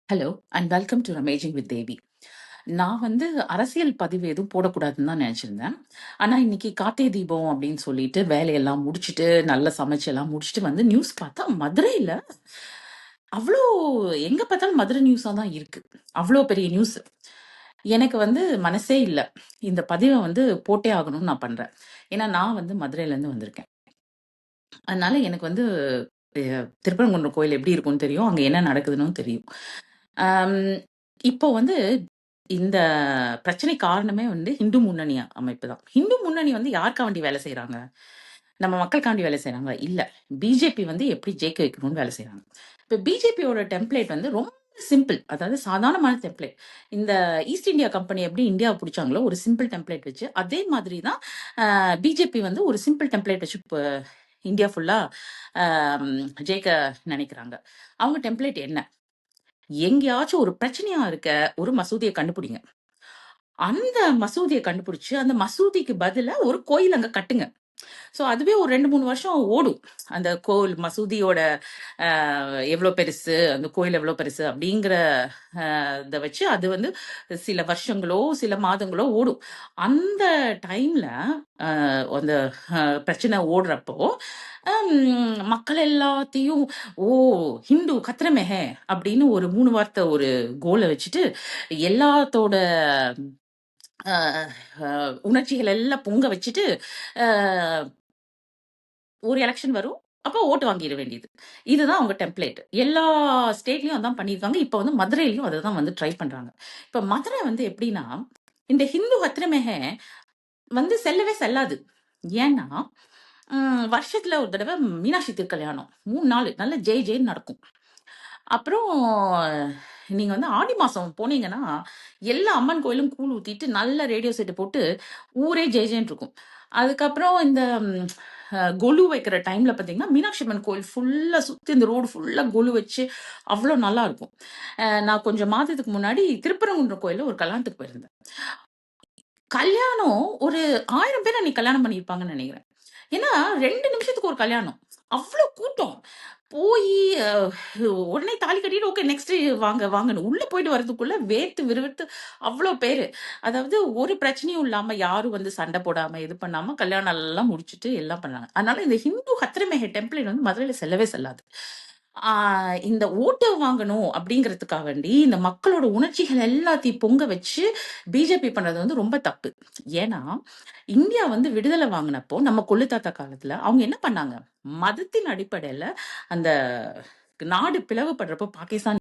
Hello and welcome to amazing with Devi. நான் வந்து அரசியல் பதிவு எதுவும் போடக்கூடாதுன்னு தான் நினச்சிருந்தேன். ஆனால் இன்னைக்கு கார்த்திகை தீபம் அப்படின்னு சொல்லிட்டு வேலையெல்லாம் முடிச்சுட்டு நல்லா சமைச்செல்லாம் முடிச்சுட்டு வந்து நியூஸ் பார்த்தா மதுரையில் அவ்வளோ எங்கே பார்த்தாலும் மதுரை நியூஸாக தான் இருக்கு. அவ்வளோ பெரிய நியூஸ். எனக்கு வந்து மனசே இல்லை இந்த பதிவை வந்து போட்டே ஆகணும்னு நான் பண்ணுறேன். ஏன்னா நான் வந்து மதுரையிலேருந்து வந்திருக்கேன். அதனால எனக்கு வந்து திருப்பரங்குன்றம் கோயில் எப்படி இருக்கும்னு தெரியும், அங்கே என்ன நடக்குதுன்னு தெரியும். ஆம், இப்போ வந்து இந்த பிரச்சனை காரணமே வந்து இந்து முன்னணி அமைப்பு தான். இந்து முன்னணி வந்து யாருக்காண்டி வேலை செய்றாங்க? நம்ம மக்களுக்காண்டி வேலை செய்றாங்களா? இல்ல. பிஜேபி வந்து எப்படி ஜெயிக்க வைக்கணும்னு வேலை செய்றாங்க. இப்ப பிஜேபியோட டெம்ப்ளேட் வந்து ரொம்ப சிம்பிள். அதாவது சாதாரணமான டெம்ப்ளேட். இந்த ஈஸ்ட் இந்தியா கம்பெனி எப்படி இந்தியாவ புடிச்சாங்களோ ஒரு சிம்பிள் டெம்ப்ளேட் வச்சு, அதே மாதிரி தான் பிஜேபி வந்து ஒரு சிம்பிள் டெம்ப்ளேட் வச்சு இந்தியா ஃபுல்லா அ ஜெயிக்க நினைக்கிறாங்க. அவங்க டெம்ப்ளேட் என்ன? எங்கேயாச்சும் ஒரு பிரச்சனையா இருக்க ஒரு மசூதிய கண்டுபிடிங்க. அந்த மசூதிய கண்டுபிடிச்சு, அந்த மசூதிக்கு பதிலா ஒரு கோயில் அங்க கட்டுங்க. ஸோ அதுவே ஒரு 2, 3 வருஷம் ஓடும். அந்த கோவில் மசூதியோட எவ்வளோ பெருசு, அந்த கோயில் எவ்வளோ பெருசு அப்படிங்கிற இத வச்சு அது வந்து சில வருஷங்களோ, சில மாதங்களோ ஓடும். அந்த டைம்ல அந்த பிரச்சனை ஓடுறப்போ, மக்கள் எல்லாத்தையும், "ஓ! ஹிந்து கத்ரே மெ ஹை" அப்படின்னு ஒரு 3 வார்த்தை ஒரு கோல வச்சுட்டு, எல்லாத்தோட அ அ உணர்ச்சிகள் எல்லாம் பொங்க வச்சுட்டு, அ ஒரு எலக்ஷன் வரும். அப்போ ஓட்டு வாங்கிற வேண்டியது. இதுதான் அவங்க டெம்ப்ளேட். எல்லா ஸ்டேட்லயும் அதான் பண்ணியிருக்காங்க. இப்ப வந்து மதுரையிலயும் அததான் வந்து ட்ரை பண்றாங்க. இப்ப மதுரை வந்து எப்படின்னா, இந்த ஹிந்து ஹத்ரமெஹ வந்து செல்லவே செல்லாது. ஏன்னா, வருஷத்துல ஒரு தடவ மீனாட்சி திருக்கல்யாணம். 3 நாளு நல்ல ஜெய் ஜெய்ன்னு நடக்கும். அப்புறம் நீங்க வந்து ஆடி மாசம் போனீங்கன்னா, எல்லா அம்மன் கோயிலும் கூழ் ஊத்திட்டு, நல்ல ரேடியோ செட்ட போட்டு, ஊரே ஜெய் ஜெய்ன்னு இருக்கும். அதுக்கப்புறம் இந்த கொலு வைக்கிற டைம்ல பார்த்தீங்கன்னா, மீனாட்சி அம்மன் கோயில் ஃபுல்லா சுத்தி இந்த ரோடு ஃபுல்லா கொலு வச்சு, அவ்ளோ நல்லாருக்கும். நான் கொஞ்சம் மாதத்துக்கு முன்னாடி திருப்பரங்குன்றம் கோயில்ல ஒரு கல்யாணத்துக்கு போயிருந்தேன். கல்யாணம் ஒரு 1000 பேர் அன்னைக்கு கல்யாணம் பண்ணியிருப்பாங்கன்னு நெனைக்கிறேன். ஏன்னா 2 நிமிஷத்துக்கு ஒரு கல்யாணம். அவ்ளோ கூட்டம். போயி அ உடனே தாலி கட்டிட்டு, ஓகே நெக்ஸ்ட் வாங்க வாங்கன்னு. உள்ள போயிட்டு வரதுக்குள்ள வேர்த்து விறுவிறுத்து அவ்ளோ பேரு. அதாவது ஒரு பிரச்சனையும் இல்லாம, யாரும் வந்து சண்டை போடாம, இது பண்ணாம கல்யாணம் எல்லாம் முடிச்சுட்டு எல்லாம் பண்ணாங்க. அதனால இந்த ஹிந்து ஹத்ரமெஹ டெம்பிள் வந்து மதுரையில செல்லவே செல்லாது. ஆ இந்த ஓட்டு வாங்கணும் அப்படிங்கிறதுக்காக வேண்டி, இந்த மக்களோட உணர்ச்சிகள் எல்லாத்தையும் பொங்க வச்சு பிஜேபி பண்றது வந்து ரொம்ப தப்பு. ஏன்னா, இந்தியா வந்து விடுதலை வாங்குனப்போ, நம்ம கொள்ளு தாத்தா காலத்துல அவங்க என்ன பண்ணாங்க? மதத்தின் அடிப்படையில அந்த நாடு பிளவுபடுறப்போ பாகிஸ்தான்